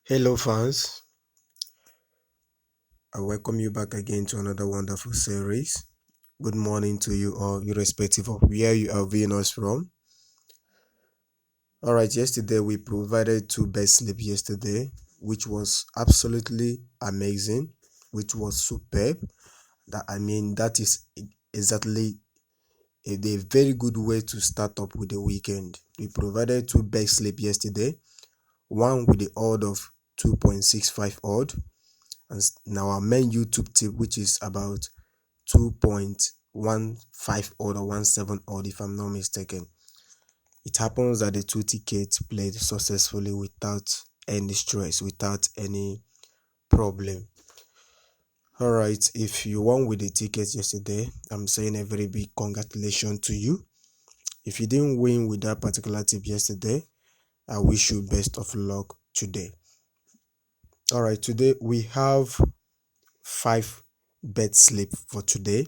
Hello, fans. I welcome you back again to another wonderful series. Good morning to you all, irrespective of where you are viewing us from. All right, yesterday we provided two best sleep yesterday, which was absolutely amazing, which was superb. That is exactly a very good way to start up with the weekend. We provided two best sleep yesterday, one with the odd of 2.65 odd, and now our main YouTube tip, which is about 2.15 odd or 17 odd, if I'm not mistaken. It happens that the two tickets played successfully without any stress, without any problem. All right, if you won with the tickets yesterday, I'm saying a very big congratulations to you. If you didn't win with that particular tip yesterday, I wish you best of luck today. All right, today we have 5 bet slip for today.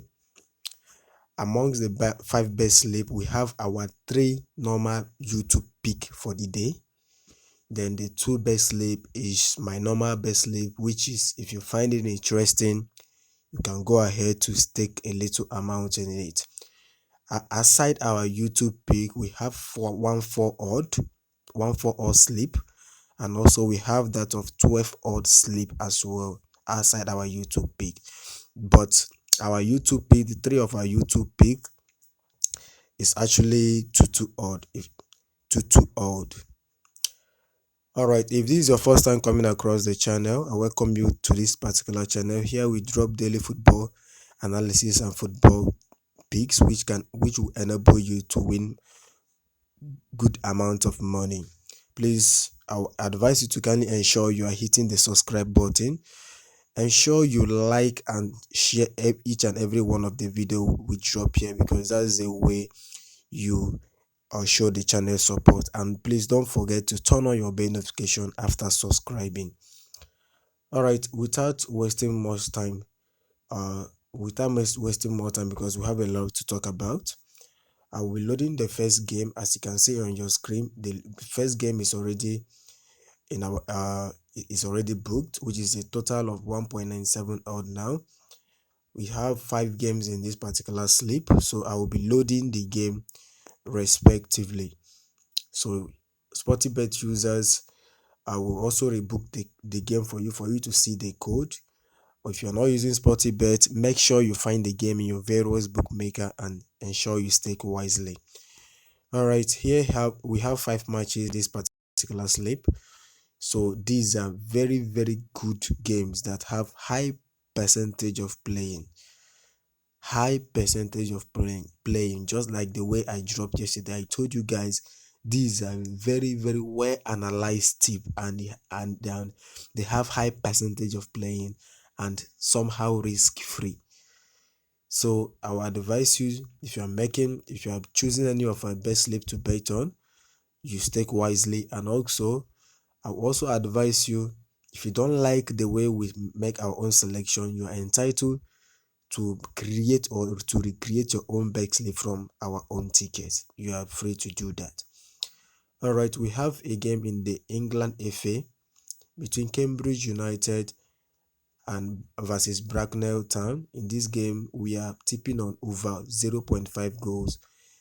Amongst the 5 best sleep, we have our 3 normal YouTube pick for the day. Then the 2 best sleep is my normal best sleep, which is, if you find it interesting, you can go ahead to stake a little amount in it. Aside our YouTube pick, we have 4 odd sleep, and also we have that of 12 odd sleep as well outside our YouTube pick. But our YouTube pick, the 3 of our YouTube pick is actually 2 odd. If 2 odd. All right, if this is your first time coming across the channel, I welcome you to this particular channel. Here we drop daily football analysis and football picks, which will enable you to win good amount of money. Please, I will advise you to kindly ensure you are hitting the subscribe button. Ensure you like and share each and every one of the video we drop here, because that's the way you show the channel support. And please don't forget to turn on your bell notification after subscribing. All right, without wasting much time, wasting more time, because we have a lot to talk about, I will be loading the first game. As you can see on your screen, the first game is already in our is already booked, which is a total of 1.97 odd. Now we have 5 games in this particular slip, so I will be loading the game respectively. So Sportybet users, I will also rebook the game for you to see the code. Or if you're not using Sportybet, make sure you find the game in your various bookmaker and ensure you stake wisely. All right, we have 5 matches this particular slip. So these are very, very good games that have high percentage of playing. Just like the way I dropped yesterday. I told you guys these are very, very well analyzed tip, and they have high percentage of playing and somehow risk free. So I would advise you, if you are choosing any of our best slip to bet on, you stake wisely. And also I will also advise you, if you don't like the way we make our own selection, you are entitled to create or to recreate your own bet slip from our own tickets. You are free to do that. All right, we have a game in the England FA between Cambridge United and versus Bracknell Town. In this game, we are tipping on over 0.5 goals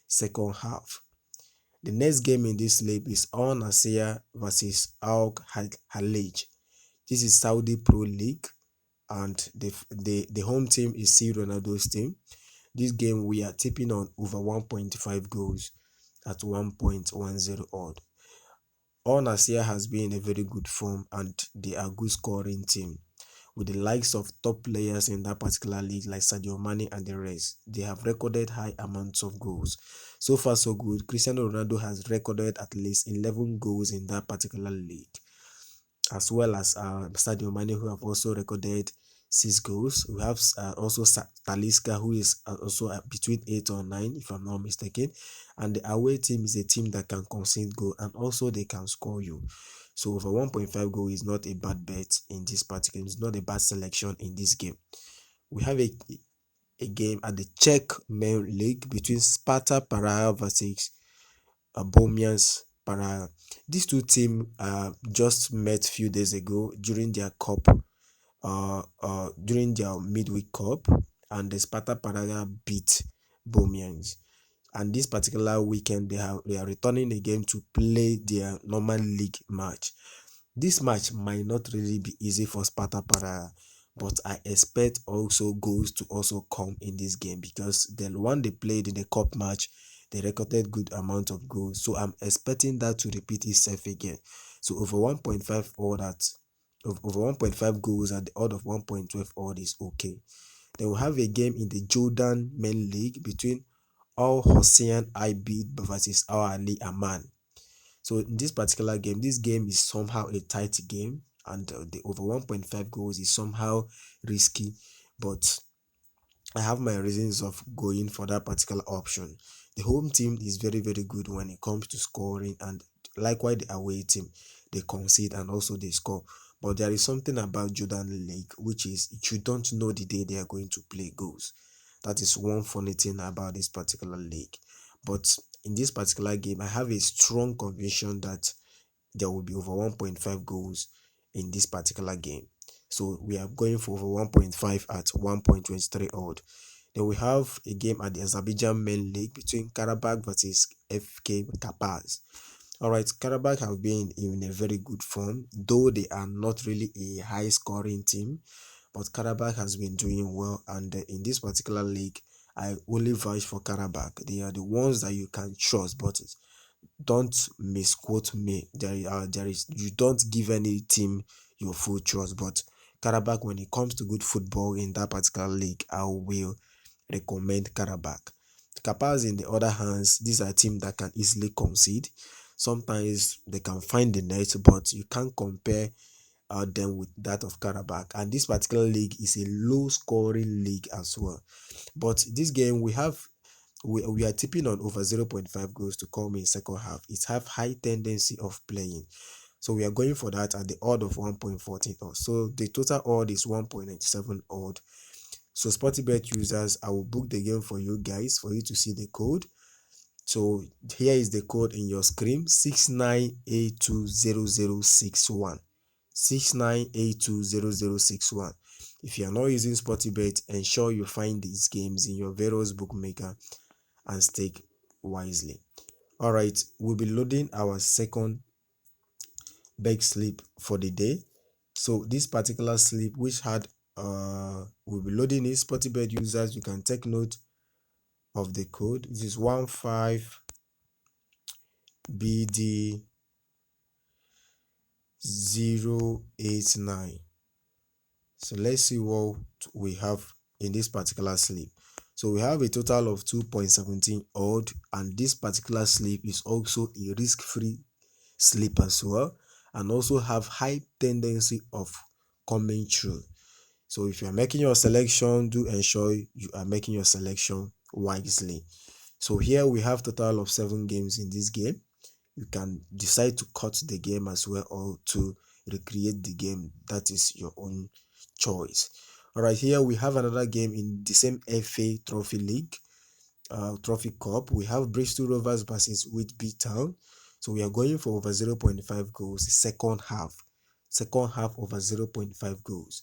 second half. The next game in this slip is Al Nassr versus Al Khalij. This is Saudi Pro League, and the home team is C Ronaldo's team. This game we are tipping on over 1.5 goals at 1.10 odd. Al Nassr has been in a very good form, and they are good scoring team with the likes of top players in that particular league like Sadio Mane and the rest. They have recorded high amounts of goals. So far so good. Cristiano Ronaldo has recorded at least 11 goals in that particular league, as well as Sadio Mane, who have also recorded 6 goals. We have also Talisca, who is also between 8 or 9, if I'm not mistaken. And the away team is a team that can concede goal, and also they can score you. So over 1.5 goal is not a bad bet in this particular. It's not a bad selection in this game. We have a game at the Czech main league between Sparta Praha versus Bohemians Para. These two teams just met few days ago during their cup, during their midweek cup, and the Sparta Praga beat Bomians. And this particular weekend, they are returning again to play their normal league match. This match might not really be easy for Sparta Praga, but I expect also goals to also come in this game because the one they played in the cup match, they recorded good amount of goals. So I'm expecting that to repeat itself again. So over 1.5 odd over 1.5 goals at the odd of 1.12 odd is okay. Then we have a game in the Jordan Main League between Al Hossein IB versus Al Ali Aman. So in this particular game, this game is somehow a tight game, and the over 1.5 goals is somehow risky, but I have my reasons of going for that particular option. The home team is very, very good when it comes to scoring, and likewise the away team, they concede and also they score. But there is something about Jordan League, which is you don't know the day they are going to play goals. That is one funny thing about this particular league. But in this particular game, I have a strong conviction that there will be over 1.5 goals in this particular game. So we are going for over 1.5 at 1.23 odd. Then we have a game at the Azerbaijan Main League between Karabakh versus FK Kapaz. Alright, Karabakh have been in a very good form, though they are not really a high scoring team, but Karabakh has been doing well, and in this particular league, I only vouch for Karabakh. They are the ones that you can trust, but don't misquote me. There is you don't give any team your full trust, but Karabakh, when it comes to good football in that particular league, I will recommend Karabakh. Kapaz, in the other hands, these are teams that can easily concede. Sometimes they can find the net, but you can't compare them with that of Karabakh. And this particular league is a low scoring league as well. But this game we are tipping on over 0.5 goals to come in second half. It have high tendency of playing. So we are going for that at the odd of 1.14 odd. So the total odd is 1.97 odd. So Sportybet users, I will book the game for you guys for you to see the code. So here is the code in your screen: 69820061. 69820061. If you are not using Sportybet, ensure you find these games in your various bookmaker and stake wisely. All right, we'll be loading our second big slip for the day. So this particular slip, which had we'll be loading is Sportybet users, you can take note of the code. This is 15BD089. So let's see what we have in this particular slip. So we have a total of 2.17 odd, and this particular slip is also a risk-free slip as well, and also have high tendency of coming true. So if you are making your selection, do ensure you are making your selection wisely. So here we have total of 7 games in this game. You can decide to cut the game as well, or to recreate the game. That is your own choice. All right, here we have another game in the same FA Trophy League, Trophy Cup. We have Bristol Rovers versus Whitby Town. So we are going for over 0.5 goals second half. Second half over 0.5 goals.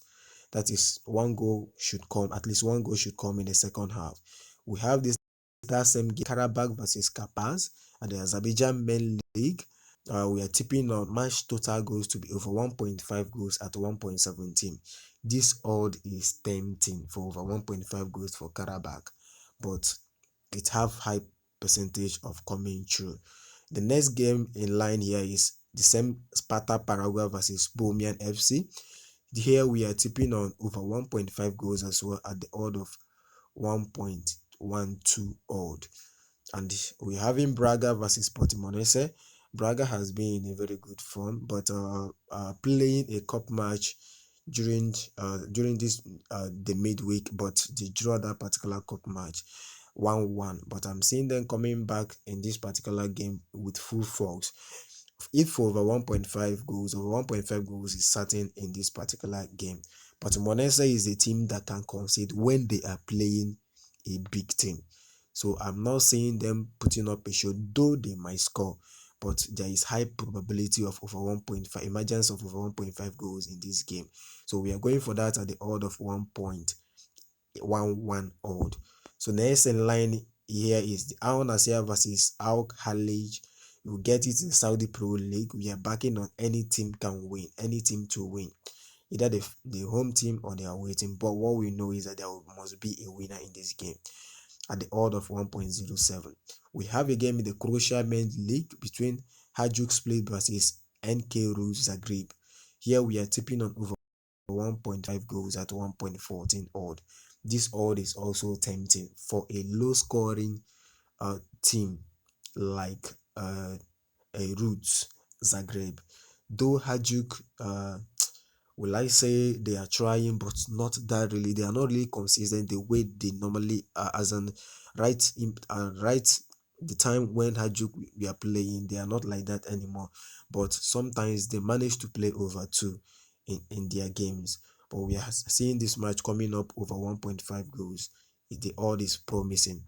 That is, one goal should come, at least one goal should come in the second half. We have that same game, Karabakh versus Kapaz at the Azerbaijan Main League. We are tipping on match total goals to be over 1.5 goals at 1.17. This odd is tempting for over 1.5 goals for Karabakh, but it have high percentage of coming true. The next game in line here is the same Sparta Paraguay versus Bohemian FC. Here we are tipping on over 1.5 goals as well at the odd of 1.12 odd. And we're having Braga versus Portimonense. Braga has been in a very good form, but playing a cup match during this the midweek, but they draw that particular cup match 1-1. But I'm seeing them coming back in this particular game with full force. If for over 1.5 goals, over 1.5 goals is certain in this particular game. But Monense is a team that can concede when they are playing a big team. So I'm not seeing them putting up a show, though they might score. but there is high probability of over 1.5 emergence of over 1.5 goals in this game. So we are going for that at the odd of 1.11 odd. So next in line here is the Al Nassr versus Al Khalij. You get it in Saudi Pro League. We are backing on any team can win, any team to win, either the home team or the away team. But what we know is that there must be a winner in this game at the odd of 1.07. We have a game in the Croatia Men's League between Hajduk Split versus NK Rus Zagreb. Here we are tipping on over 1.5 goals at 1.14 odd. This odd is also tempting for a low scoring team like a Roots Zagreb. Though Hajduk will I say they are trying, but not that really. They are not really consistent the way they normally are. As in, right the time when Hajduk we are playing, they are not like that anymore. But sometimes they manage to play over two in their games. But we are seeing this match coming up over 1.5 goals. The odd is promising.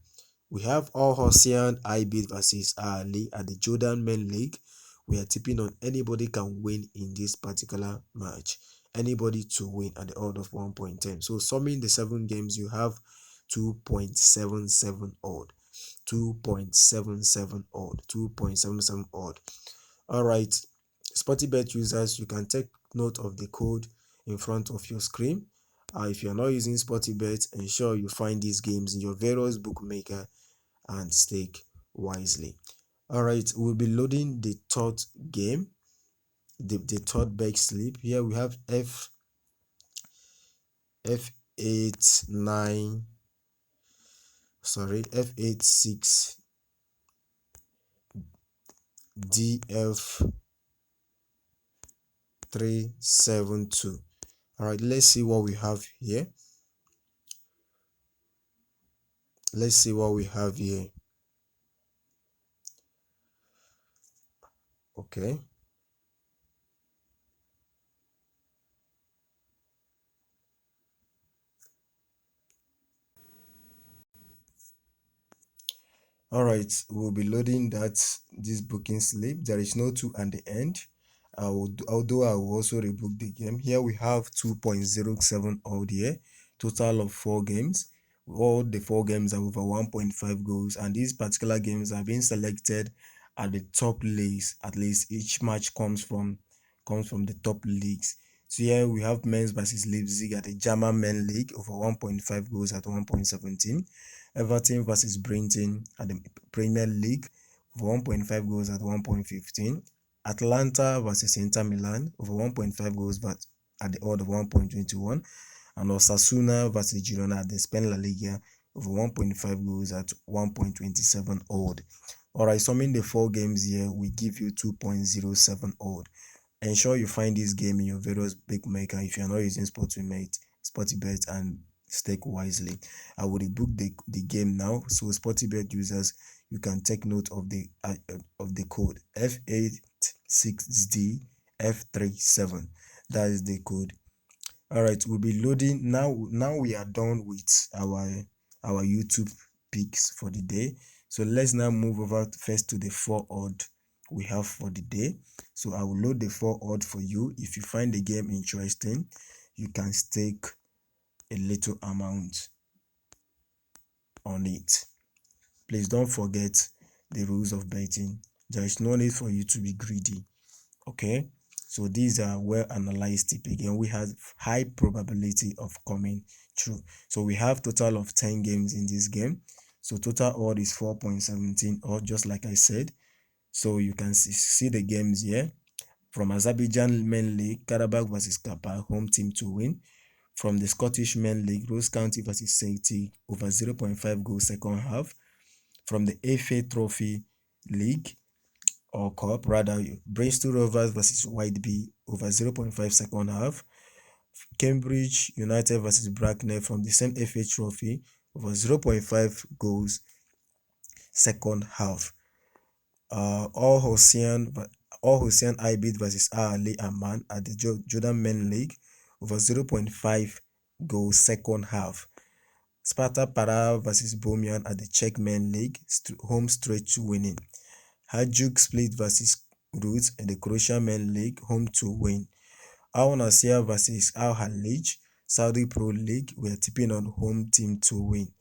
We have Al Hossein IB versus Ali at the Jordan Men League. We are tipping on anybody can win in this particular match. Anybody to win at the odd of 1.10. So summing the 7 games, you have 2.77 odd. 2.77 odd. 2.77 odd. All right, Sportybet users, you can take note of the code in front of your screen. If you're not using Sportybet, ensure you find these games in your various bookmaker and stake wisely. All right, we'll be loading the third game, the third big slip. Here we have F8 9, sorry, F8 6 DF372. All right, let's see what we have here. Let's see what we have here. Okay. All right, we'll be loading this booking slip. There is no 2 at the end. Although I will also rebook the game. Here we have 2.07 odd here. Total of 4 games. All the 4 games are over 1.5 goals, and these particular games are being selected at the top leagues. At least each match comes from the top leagues. So here we have Men's versus Leipzig at the German Men League over 1.5 goals at 1.17. Everton versus Brinton at the Premier League over 1.5 goals at 1.15. Atlanta versus Inter Milan over 1.5 goals but at the odd of 1.21. And Osasuna versus Girona at the Spain La Liga over 1.5 goals at 1.27 odd. Alright, summing the 4 games here, we give you 2.07 odd. Ensure you find this game in your various bookmaker if you are not using Sportybet, and stake wisely. I will rebook the game now. So Sportybet users, you can take note of the code F86DF37. That is the code. All right, we'll be loading now. Now we are done with our YouTube picks for the day. So let's now move over first to the 4 odd we have for the day. So I will load the 4 odd for you. If you find the game interesting, you can stake a little amount on it. Please don't forget the rules of betting. There is no need for you to be greedy. Okay, so these are well analyzed tip. Again, we have high probability of coming true. So we have total of 10 games in this game. So total odd is 4.17 odd, just like I said. So you can see the games here. From Azerbaijan Men League, Karabakh versus Kappa, home team to win. From the Scottish Men League, Ross County versus Celtic, over 0.5 goals second half. From the FA Trophy League, or Cup rather, Bristol Rovers versus Whiteby, over 0.5 second half. Cambridge United versus Bracknell from the same FA Trophy, over 0.5 goals second half. All Hossein IB versus Ali Amman at the Jordan Men League, over 0.5 goals second half. Sparta Praha versus Bohemian at the Czech Men League, home straight to winning. Hajduk Split versus Roots in the Croatian Men League, home to win. Al Nassr versus Al Halij, Saudi Pro League, we are tipping on home team to win.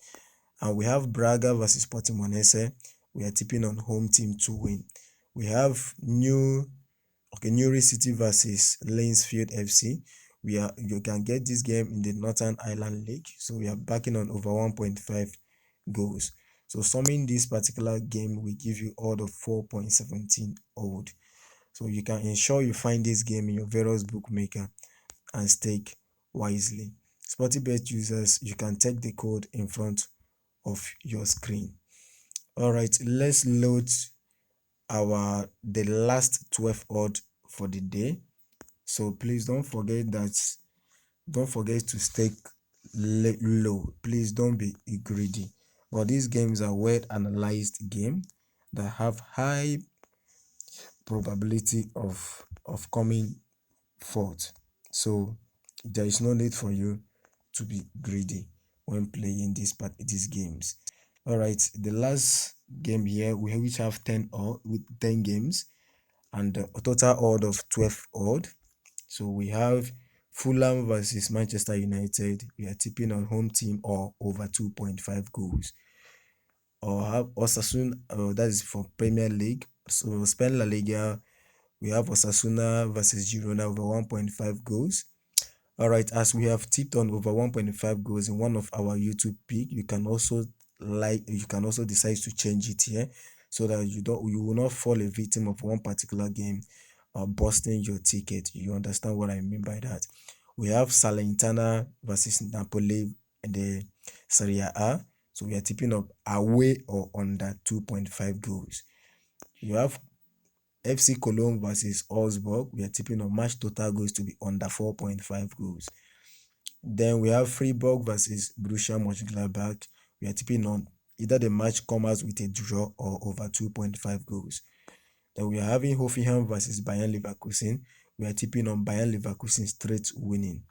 And we have Braga versus Portimonense, we are tipping on home team to win. We have Newry City versus Lanesfield FC. You can get this game in the Northern Ireland League, so we are backing on over 1.5 goals. So summing this particular game, we give you odd of 4.17 odd. So you can ensure you find this game in your various bookmaker and stake wisely. Sportybet users, you can take the code in front of your screen. All right, let's load the last 12 odd for the day. So please don't forget to stake low. Please don't be greedy. But these games are well analyzed game that have high probability of coming forth. So there is no need for you to be greedy when playing these games. All right, the last game here we which have 10 or with 10 games and a total odd of 12 odd. So we have Fulham versus Manchester United. We are tipping on home team or over 2.5 goals. Or have Osasuna, that is for Premier League. So Spain La Liga, we have Osasuna versus Girona over 1.5 goals. All right, as we have tipped on over 1.5 goals in one of our YouTube pick, you can also decide to change it here so that you will not fall a victim of one particular game or busting your ticket. You understand what I mean by that? We have Salernitana versus Napoli in the Serie A. So we are tipping up away or under 2.5 goals. You have FC Cologne versus Augsburg. We are tipping on match total goals to be under 4.5 goals. Then we have Freiburg versus Borussia Mönchengladbach. We are tipping on either the match comes with a draw or over 2.5 goals. Then we are having Hoffenheim versus Bayern Leverkusen. We are tipping on Bayern Leverkusen straight winning.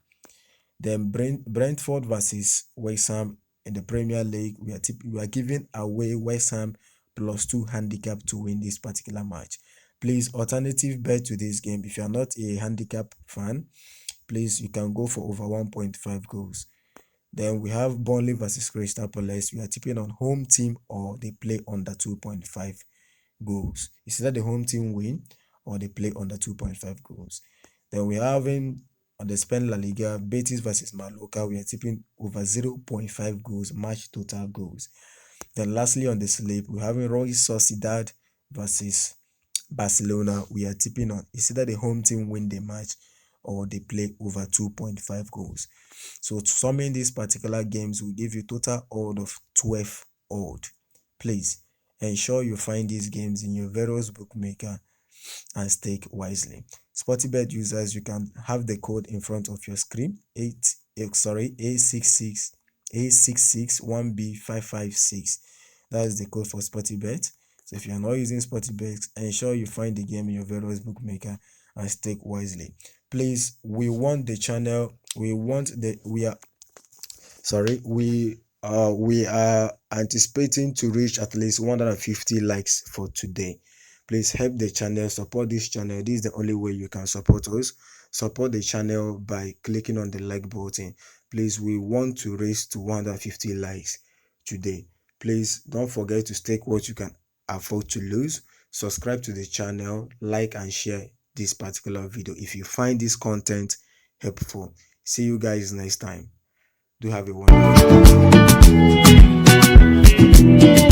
Then Brentford versus West Ham in the Premier League. We are giving away West Ham +2 handicap to win this particular match. Please alternative bet to this game. If you are not a handicap fan, please you can go for over 1.5 goals. Then we have Burnley versus Crystal Palace. We are tipping on home team or they play under 2.5 goals. It's either the home team win or they play under 2.5 goals. Then we are having on the Spain La Liga, Betis versus Mallorca. We are tipping over 0.5 goals, match total goals. Then lastly on the slate, we're having Real Sociedad versus Barcelona. We are tipping on it's either the home team win the match or they play over 2.5 goals. So summing these particular games will give you total odd of 12 odd. Please ensure you find these games in your various bookmaker and stake wisely. Sportybet users, you can have the code in front of your screen. A661B556. That is the code for Sportybet. So if you are not using Sportybet, ensure you find the game in your various bookmaker and stake wisely. Please, we want the channel. We are anticipating to reach at least 150 likes for today. Please help the channel, support this channel. This is the only way you can support us. Support the channel by clicking on the like button. Please, we want to raise to 150 likes today. Please don't forget to stake what you can afford to lose. Subscribe to the channel, like and share this particular video if you find this content helpful. See you guys next time. Do have a wonderful day.